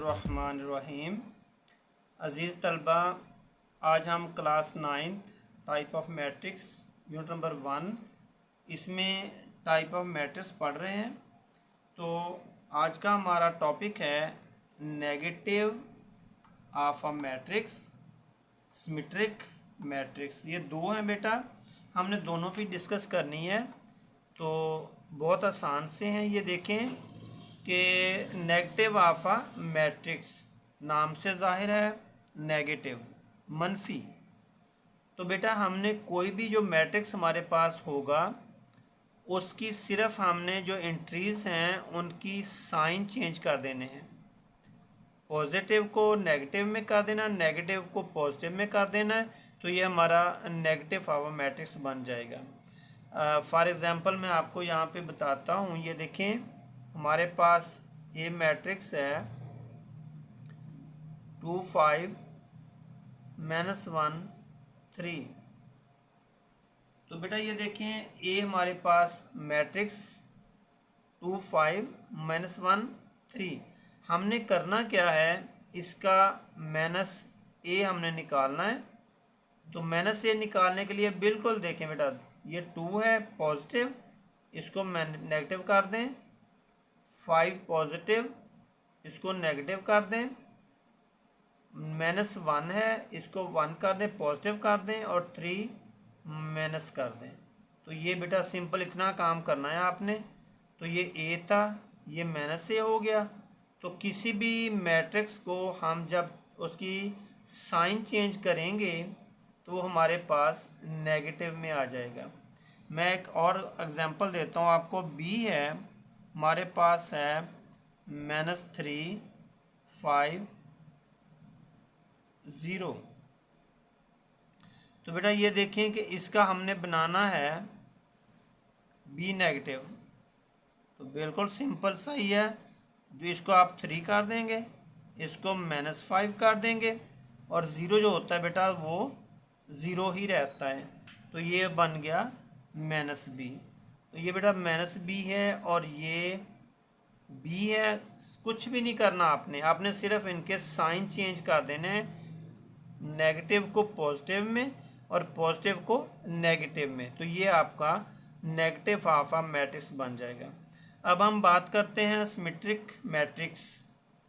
बिस्मिल्लाहिर्रहमानिर्रहीम। अज़ीज़ तलबा, आज हम class 9th type of matrix unit number 1 इसमें टाइप ऑफ मैट्रिक्स पढ़ रहे हैं। तो आज का हमारा टॉपिक है negative of a matrix, symmetric matrix. ये दो हैं बेटा, हमने दोनों भी डिस्कस करनी है। तो बहुत आसान से हैं, ये देखें कि नेगेटिव ऑफ अ मैट्रिक्स नाम से ज़ाहिर है नेगेटिव, मनफी। तो बेटा हमने कोई भी जो मैट्रिक्स हमारे पास होगा उसकी सिर्फ हमने जो एंट्रीज़ हैं उनकी साइन चेंज कर देने हैं। पॉजिटिव को नेगेटिव में कर देना, नेगेटिव को पॉजिटिव में कर देना है, तो ये हमारा नेगेटिव ऑफ अ मैट्रिक्स बन जाएगा। फॉर एग्ज़ाम्पल मैं आपको यहाँ पे बताता हूँ। ये देखें, हमारे पास ये मैट्रिक्स है 2 5 -1 3। तो बेटा ये देखें, ए हमारे पास मैट्रिक्स 2 5 -1 3। हमने करना क्या है, इसका माइनस ए हमने निकालना है। तो माइनस ए निकालने के लिए बिल्कुल देखें बेटा, ये 2 है पॉजिटिव, इसको नेगेटिव कर दें। 5 पॉजिटिव, इसको नेगेटिव कर दें। -1 है, इसको 1 कर दें, पॉजिटिव कर दें। और 3 माइनस कर दें। तो ये बेटा सिंपल इतना काम करना है आपने। तो ये ए था, ये माइनस ए हो गया। तो किसी भी मैट्रिक्स को हम जब उसकी साइन चेंज करेंगे तो वो हमारे पास नेगेटिव में आ जाएगा। मैं एक और एग्जांपल देता हूँ आपको। बी है, हमारे पास है -3 5 0। तो बेटा ये देखें कि इसका हमने बनाना है बी नेगेटिव। तो बिल्कुल सिंपल सा ही है। तो इसको आप 3 कर देंगे, इसको -5 कर देंगे, और ज़ीरो जो होता है बेटा वो ज़ीरो ही रहता है। तो ये बन गया -b। तो ये बेटा -b है और ये b है। कुछ भी नहीं करना आपने सिर्फ इनके साइन चेंज कर देने हैं, नेगेटिव को पॉजिटिव में और पॉजिटिव को नेगेटिव में। तो ये आपका नेगेटिव ऑफ अ मैट्रिक्स बन जाएगा। अब हम बात करते हैं सिमेट्रिक मैट्रिक्स।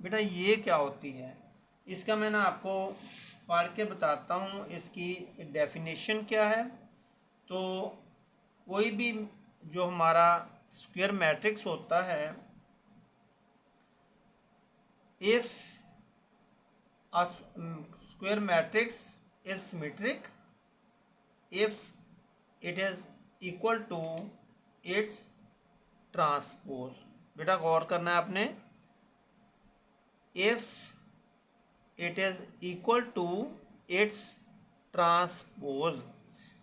बेटा ये क्या होती है, इसका मैं आपको पढ़ के बताता हूँ। इसकी डेफिनेशन क्या है। तो कोई भी जो हमारा स्क्वायर मैट्रिक्स होता है, if a square matrix is symmetric if it is equal to its transpose। बेटा गौर करना है आपने। if it is equal to its transpose,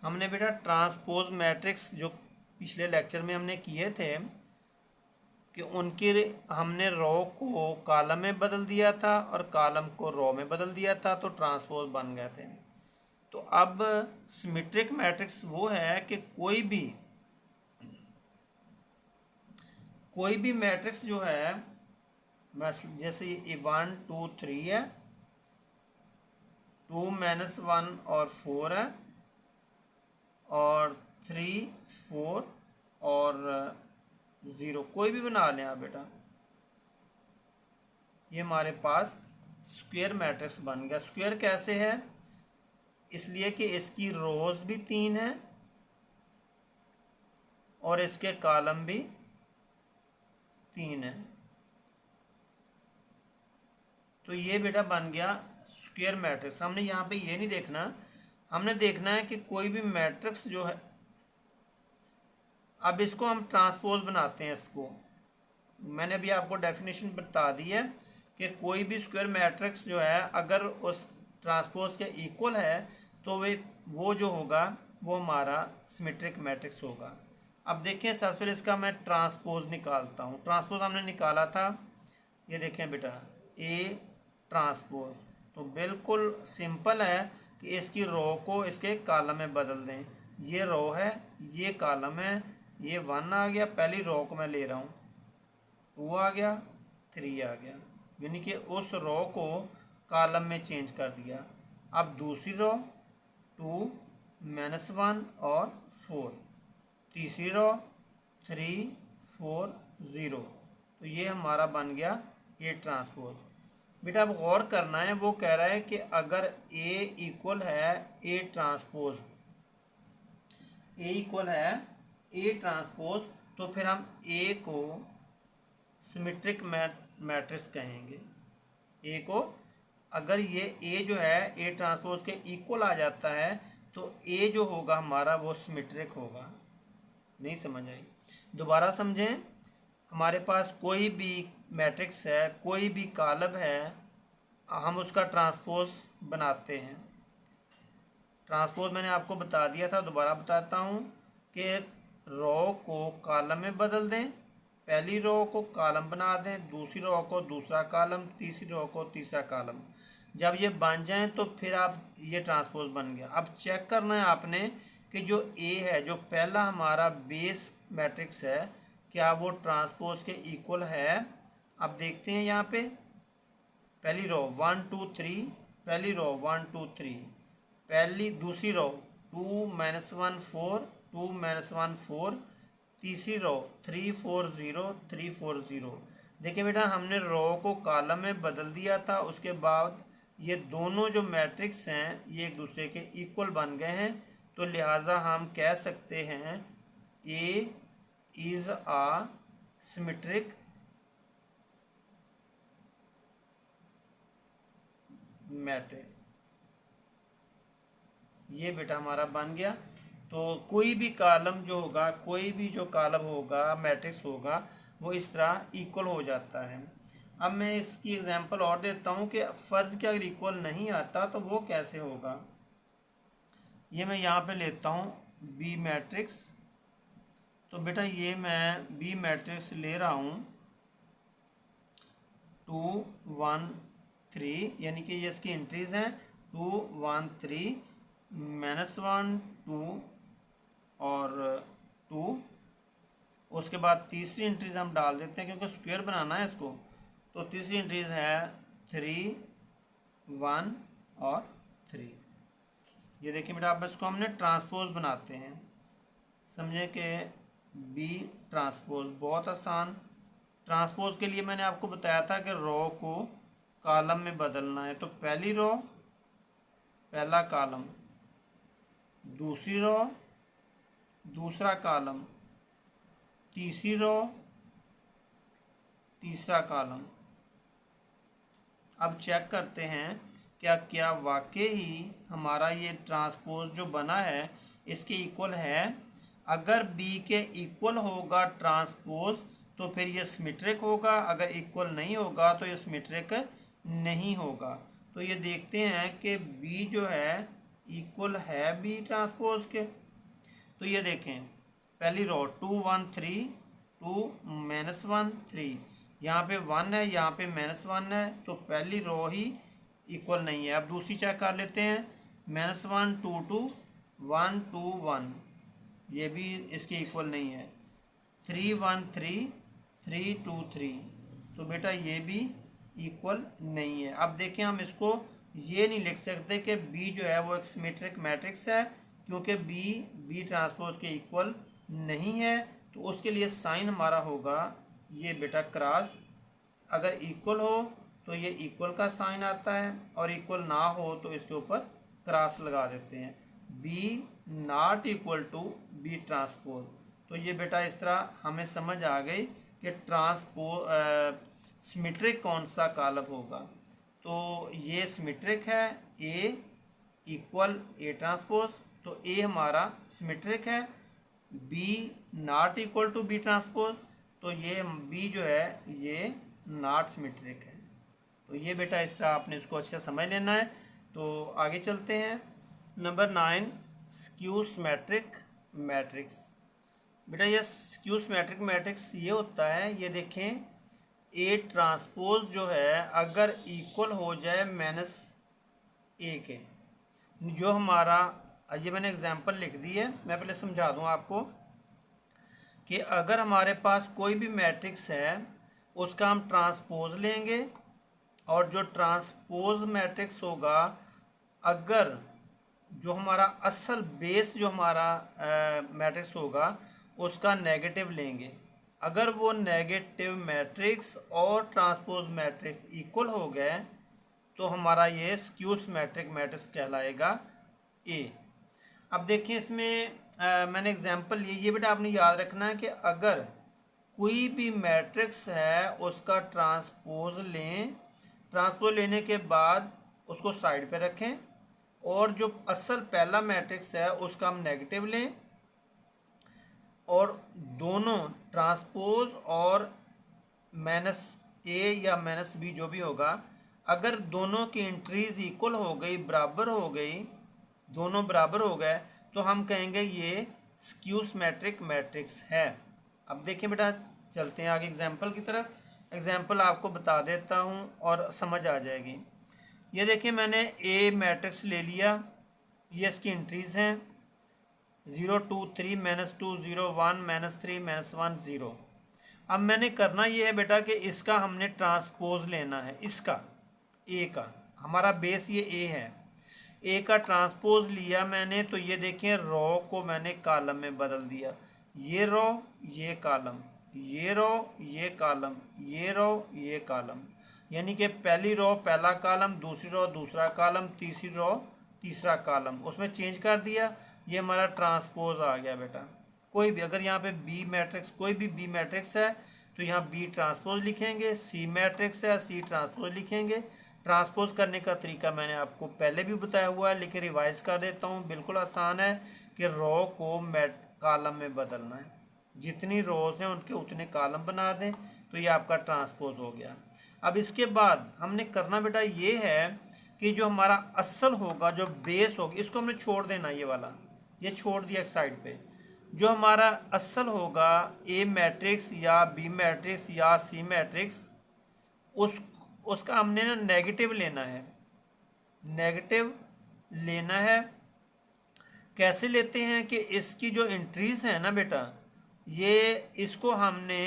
हमने बेटा ट्रांसपोज मैट्रिक्स जो पिछले लेक्चर में हमने किए थे कि उनकी हमने रो को कॉलम में बदल दिया था और कॉलम को रो में बदल दिया था, तो ट्रांसपोज बन गए थे। तो अब सिमेट्रिक मैट्रिक्स वो है कि कोई भी मैट्रिक्स जो है, जैसे ये 1 2 3 है, 2 -1 और 4 है, और 3 4 और 0, कोई भी बना लें आप बेटा। ये हमारे पास स्क्वायर मैट्रिक्स बन गया। स्क्वायर कैसे है, इसलिए कि इसकी रोज भी 3 है और इसके कॉलम भी 3 है। तो ये बेटा बन गया स्क्वायर मैट्रिक्स। हमने यहाँ पे ये नहीं देखना, हमने देखना है कि कोई भी मैट्रिक्स जो है, अब इसको हम ट्रांसपोज बनाते हैं। इसको मैंने अभी आपको डेफिनेशन बता दी है कि कोई भी स्क्वायर मैट्रिक्स जो है अगर उस ट्रांसपोज के इक्वल है तो वो जो होगा वो हमारा सिमेट्रिक मैट्रिक्स होगा। अब देखें, सबसे पहले इसका मैं ट्रांसपोज निकालता हूँ। ट्रांसपोज हमने निकाला था, ये देखें बेटा, ए ट्रांसपोज। तो बिल्कुल सिंपल है कि इसकी रो को इसके कॉलम में बदल दें। ये रो है, ये कॉलम है, ये 1 आ गया, पहली रो को मैं ले रहा हूँ, 2 आ गया, 3 आ गया, यानी कि उस रो को कॉलम में चेंज कर दिया। अब दूसरी रो 2 -1 और 4, तीसरी रो 3 4 0। तो ये हमारा बन गया ए ट्रांसपोज। बेटा अब गौर करना है, वो कह रहा है कि अगर ए इक्वल है ए ट्रांसपोज, ए इक्वल है ए ट्रांसपोज, तो फिर हम ए को सिमेट्रिक मैट्रिक्स कहेंगे। ए को अगर ये ए जो है ए ट्रांसपोज के इक्वल आ जाता है तो ए जो होगा हमारा वो सिमेट्रिक होगा। नहीं समझ आई? दोबारा समझें, हमारे पास कोई भी मैट्रिक्स है, कोई भी कॉलम है, हम उसका ट्रांसपोज बनाते हैं। ट्रांसपोज मैंने आपको बता दिया था, दोबारा बताता हूँ कि रो को कॉलम में बदल दें, पहली रो को कॉलम बना दें, दूसरी रो को दूसरा कॉलम, तीसरी रो को तीसरा कॉलम। जब ये बन जाए तो फिर आप ये ट्रांसपोज बन गया। अब चेक करना है आपने कि जो ए है, जो पहला हमारा बेस मैट्रिक्स है, क्या वो ट्रांसपोज के इक्वल है। अब देखते हैं यहाँ पे पहली रो 1 2 3, पहली रो 1 2 3, पहली दूसरी रो 2 -1 4 2 -1 4, तीसरी रो 3 4 0 3 4 0। देखिए बेटा हमने रो को कॉलम में बदल दिया था, उसके बाद ये दोनों जो मैट्रिक्स हैं ये एक दूसरे के इक्वल बन गए हैं। तो लिहाजा हम कह सकते हैं A is a symmetric matrix. ये बेटा हमारा बन गया। तो कोई भी कॉलम जो होगा, कोई भी जो कॉलम होगा, मैट्रिक्स होगा, वो इस तरह इक्वल हो जाता है। अब मैं इसकी एग्जांपल और देता हूँ कि फ़र्ज़ के अगर इक्वल नहीं आता तो वो कैसे होगा। ये मैं यहाँ पे लेता हूँ बी मैट्रिक्स। तो बेटा ये मैं बी मैट्रिक्स ले रहा हूँ 2 1 3, यानी कि ये इसकी एंट्रीज़ हैं 2 1 3 -1 2 और 2। उसके बाद तीसरी एंट्रीज हम डाल देते हैं क्योंकि स्क्वायर बनाना है इसको। तो तीसरी एंट्रीज है 3 1 और 3। ये देखिए बेटा अब इसको हमने ट्रांसपोज बनाते हैं। समझे कि बी ट्रांसपोज बहुत आसान। ट्रांसपोज के लिए मैंने आपको बताया था कि रो को कॉलम में बदलना है। तो पहली रो पहला कॉलम, दूसरी रो दूसरा कॉलम, तीसरी रो तीसरा कॉलम। अब चेक करते हैं क्या वाकई ही हमारा ये ट्रांसपोज जो बना है इसके इक्वल है। अगर बी के इक्वल होगा ट्रांसपोज तो फिर ये सिमेट्रिक होगा, अगर इक्वल नहीं होगा तो ये सिमेट्रिक नहीं होगा। तो ये देखते हैं कि बी जो है इक्वल है बी ट्रांसपोज के। तो ये देखें पहली रो 2 1 3 2 -1 3, यहाँ पे 1 है, यहाँ पे -1 है, तो पहली रो ही इक्वल नहीं है। अब दूसरी चेक कर लेते हैं -1 2 2 1 2 1, ये भी इसके इक्वल नहीं है। 3 1 3 3 2 3, तो बेटा ये भी इक्वल नहीं है। अब देखें हम इसको ये नहीं लिख सकते कि बी जो है वो एक सिमेट्रिक मैट्रिक्स है क्योंकि बी ट्रांसपोज के इक्वल नहीं है। तो उसके लिए साइन हमारा होगा ये बेटा क्रॉस। अगर इक्वल हो तो ये इक्वल का साइन आता है और इक्वल ना हो तो इसके ऊपर क्रॉस लगा देते हैं। B not equal to B transpose. तो ये बेटा इस तरह हमें समझ आ गई कि सिमेट्रिक कौन सा कॉलम होगा। तो ये सिमेट्रिक है ए इक्वल ए ट्रांसपोज, तो ए हमारा सिमेट्रिक है। B not equal to B transpose, तो ये बी जो है ये नॉट सिमेट्रिक है। तो ये बेटा इस तरह आपने इसको अच्छे से समझ लेना है। तो आगे चलते हैं। Number 9 skew symmetric matrix. बेटा ये स्क्यू सिमेट्रिक मैट्रिक्स ये होता है, ये देखें ए ट्रांसपोज जो है अगर इक्वल हो जाए -a के, जो हमारा ये मैंने एग्जांपल लिख दी है, मैं पहले समझा दूं आपको कि अगर हमारे पास कोई भी मैट्रिक्स है उसका हम ट्रांसपोज लेंगे और जो ट्रांसपोज मैट्रिक्स होगा, अगर जो हमारा असल बेस जो हमारा मैट्रिक्स होगा उसका नेगेटिव लेंगे, अगर वो नेगेटिव मैट्रिक्स और ट्रांसपोज मैट्रिक्स इक्वल हो गए तो हमारा ये स्क्यू सिमेट्रिक मैट्रिक्स कहलाएगा ए। अब देखिए इसमें मैंने एग्जांपल लिए, ये बेटा आपने याद रखना है कि अगर कोई भी मैट्रिक्स है उसका ट्रांसपोज लें, ट्रांसपोज लेने के बाद उसको साइड पे रखें, और जो असल पहला मैट्रिक्स है उसका हम नेगेटिव लें, और दोनों ट्रांसपोज और माइनस ए या माइनस बी जो भी होगा, अगर दोनों की एंट्रीज इक्वल हो गई, बराबर हो गई, दोनों बराबर हो गए, तो हम कहेंगे ये स्क्यू सिमेट्रिक मैट्रिक्स है। अब देखिए बेटा, चलते हैं आगे एग्जाम्पल की तरफ। एग्जाम्पल आपको बता देता हूँ और समझ आ जाएगी। ये देखिए मैंने ए मैट्रिक्स ले लिया, ये इसकी एंट्रीज हैं 0 2 3 -2 0 1 -3 -1 0। अब मैंने करना ये है बेटा कि इसका हमने ट्रांसपोज लेना है, इसका ए का, हमारा बेस ये ए है, ए का ट्रांसपोज लिया मैंने, तो ये देखें रो को मैंने कॉलम में बदल दिया, ये रो ये कॉलम, ये रो ये कॉलम, ये रो ये कॉलम, यानी कि पहली रो पहला कॉलम, दूसरी रो दूसरा कॉलम, तीसरी रो तीसरा कॉलम, उसमें चेंज कर दिया, ये हमारा ट्रांसपोज आ गया बेटा। कोई भी अगर यहाँ पे बी मैट्रिक्स, कोई भी बी मैट्रिक्स है तो यहाँ बी ट्रांसपोज लिखेंगे, सी मैट्रिक्स है सी ट्रांसपोज लिखेंगे। ट्रांसपोज करने का तरीका मैंने आपको पहले भी बताया हुआ है, लेकिन रिवाइज कर देता हूँ, बिल्कुल आसान है कि रो को कॉलम में बदलना है, जितनी रोज हैं उनके उतने कॉलम बना दें, तो ये आपका ट्रांसपोज हो गया। अब इसके बाद हमने करना बेटा ये है कि जो हमारा असल होगा, जो बेस होगी, इसको हमने छोड़ देना, ये वाला ये छोड़ दिया साइड पे। जो हमारा असल होगा ए मैट्रिक्स या बी मैट्रिक्स या सी मैट्रिक्स, उसका हमने ना नेगेटिव लेना है, नेगेटिव लेना है। कैसे लेते हैं कि इसकी जो एंट्रीज है ना बेटा, ये इसको हमने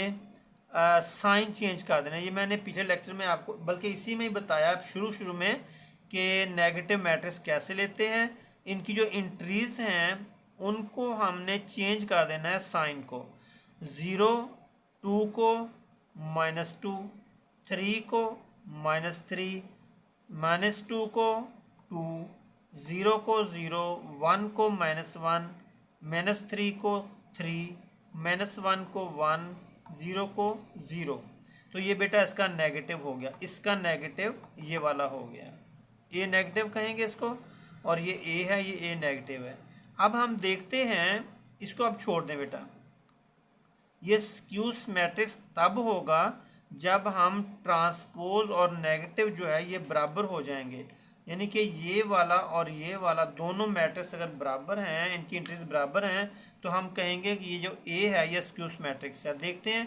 साइन चेंज कर देना। ये मैंने पिछले लेक्चर में आपको, बल्कि इसी में ही बताया शुरू में, कि नेगेटिव मैट्रिक्स कैसे लेते हैं। इनकी जो एंट्रीज हैं उनको हमने चेंज कर देना है साइन को, 0 2 को -2, 3 को -3, -2 को 2, 0 को 0, 1 को -1, -3 को 3, -1 को 1, 0 को 0। तो ये बेटा इसका नेगेटिव हो गया, इसका नेगेटिव ये वाला हो गया, ए नेगेटिव कहेंगे इसको, और ये ए है, ये ए नेगेटिव है। अब हम देखते हैं, इसको अब छोड़ दें बेटा। ये स्क्यू मैट्रिक्स तब होगा जब हम ट्रांसपोज और नेगेटिव जो है ये बराबर हो जाएंगे, यानी कि ये वाला और ये वाला दोनों मैट्रिक्स अगर बराबर हैं, इनकी एंट्रीज बराबर हैं, तो हम कहेंगे कि ये जो ए है ये स्क्यू मैट्रिक्स है। देखते हैं,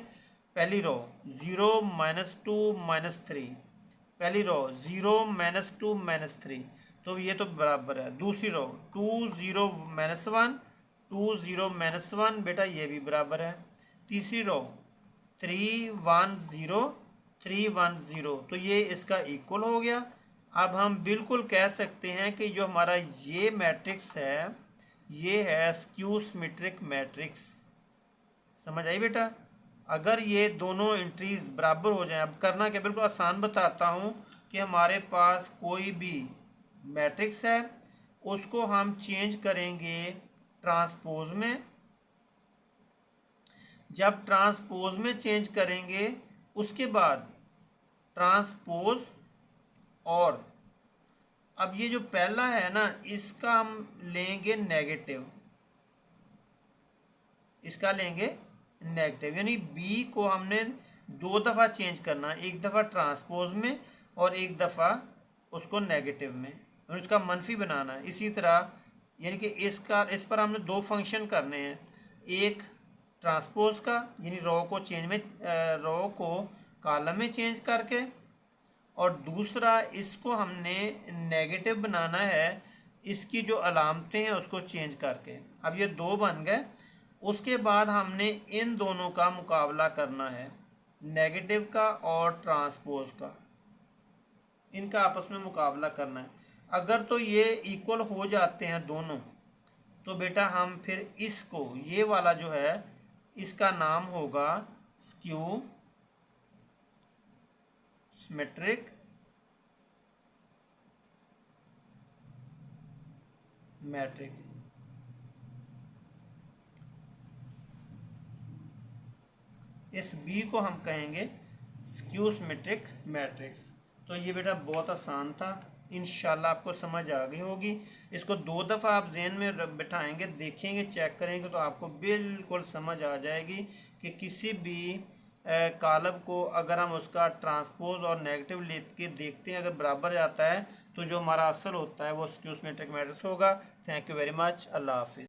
पहली रो 0 -2 -3, पहली रो 0 -2 -3, तो ये तो बराबर है। दूसरी रो 2 0 -1 2 0 -1, बेटा ये भी बराबर है। तीसरी रो 3 1 0 3 1 0, तो ये इसका इक्वल हो गया। अब हम बिल्कुल कह सकते हैं कि जो हमारा ये मैट्रिक्स है ये है स्क्यू सिमेट्रिक मैट्रिक्स। समझ आई बेटा? अगर ये दोनों एंट्रीज बराबर हो जाएं, अब करना क्या, बिल्कुल आसान बताता हूँ कि हमारे पास कोई भी मैट्रिक्स है उसको हम चेंज करेंगे ट्रांसपोज में। जब ट्रांसपोज में चेंज करेंगे उसके बाद ट्रांसपोज, और अब ये जो पहला है ना इसका हम लेंगे नेगेटिव, इसका लेंगे नेगेटिव, यानी बी को हमने 2 दफ़ा चेंज करना, एक दफ़ा ट्रांसपोज में और एक दफ़ा उसको नेगेटिव में, और इसका मनफी बनाना है। इसी तरह यानी कि इस पर हमने 2 फंक्शन करने हैं, एक ट्रांसपोज का यानी रो को चेंज में, रो को कॉलम में चेंज करके, और दूसरा इसको हमने नेगेटिव बनाना है, इसकी जो अलामतें हैं उसको चेंज करके। अब ये 2 बन गए। उसके बाद हमने इन दोनों का मुकाबला करना है, नेगेटिव का और ट्रांसपोज का। इनका आपस में मुकाबला करना है। अगर तो ये इक्वल हो जाते हैं दोनों, तो बेटा हम फिर इसको, ये वाला जो है इसका नाम होगा स्क्यू सिमेट्रिक मैट्रिक्स। इस बी को हम कहेंगे स्क्यू सिमेट्रिक मैट्रिक्स। तो ये बेटा बहुत आसान था, इंशाल्लाह आपको समझ आ गई होगी। इसको 2 दफ़ा आप जहन में बिठाएंगे, देखेंगे, चेक करेंगे तो आपको बिल्कुल समझ आ जाएगी कि किसी भी कॉलम को अगर हम उसका ट्रांसपोज और नेगेटिव लेके देखते हैं, अगर बराबर जाता है तो जो हमारा असल होता है वो स्क्यू सिमेट्रिक मैट्रिक्स होगा। Thank you very much. अल्लाह हाफिज़।